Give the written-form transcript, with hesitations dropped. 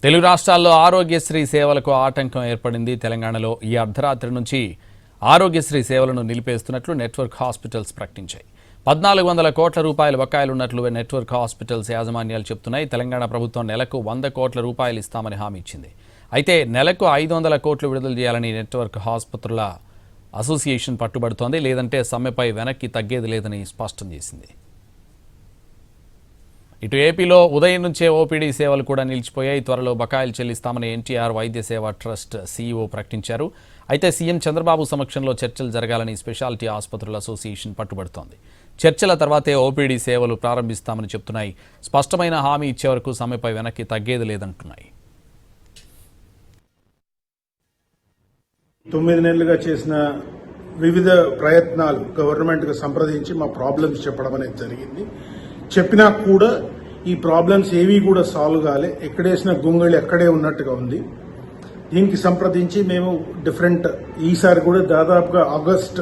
తెలుగు రాష్ట్రాల్లో ఆరోగ్యశ్రీ సేవలకు ఆటంకం ఏర్పడింది. తెలంగాణలో ఈ అర్ధరాత్రి నుంచి ఆరోగ్యశ్రీ సేవలను నిలిపేస్తున్నట్లు నెట్వర్క్ హాస్పిటల్స్ ప్రకటించాయి. 1400 కోట్ల రూపాయల బకాయిలున్నట్లు నెట్వర్క్ హాస్పిటల్స్ యాజమాన్యాలు చెబుతున్నాయి. తెలంగాణ ప్రభుత్వం నెలకు 100 కోట్ల రూపాయలు ఇస్తామని హామీ ఇచ్చింది. అయితే నెలకు 500 కోట్లు విడుదల చేయాలని నెట్వర్క్ ఆసుపత్రుల అసోసియేషన్ పట్టుబడుతోంది. లేదంటే సమ్మెపై వెనక్కి తగ్గేది లేదని స్పష్టం చేసింది. ఇటు ఏపీలో ఉదయం నుంచే ఓపీడీ సేవలు కూడా నిలిచిపోయాయి. త్వరలో బకాయిలు చెల్లిస్తామని ఎన్టీఆర్ వైద్య సేవ ట్రస్ట్ సీఈఓ ప్రకటించారు. అయితే సీఎం చంద్రబాబు సమక్షంలో చర్చలు జరగాలని స్పెషాలిటీ ఆసుపత్రుల అసోసియేషన్ పట్టుబడుతోంది. చర్చల తర్వాతే ఓపీడీ సేవలు ప్రారంభిస్తామని చెప్తున్నాయి. స్పష్టమైన హామీ ఇచ్చే వరకు సమ్మెపై వెనక్కి తగ్గేది లేదంటున్నాయి. 9 నెలలుగా చేసిన వివిధ ప్రయత్నాలు గవర్నమెంట్కి సంప్రదించి మా ప్రాబ్లమ్స్ చెప్పడం అనేది జరిగింది. చెప్పినా కూడా ఈ ప్రాబ్లమ్స్ ఏవి కూడా సాల్వ్ కాలే. ఎక్కడేసిన గొంగళి ఎక్కడే ఉన్నట్టుగా ఉంది. దీనికి సంప్రదించి మేము ఈసారి కూడా దాదాపుగా ఆగస్ట్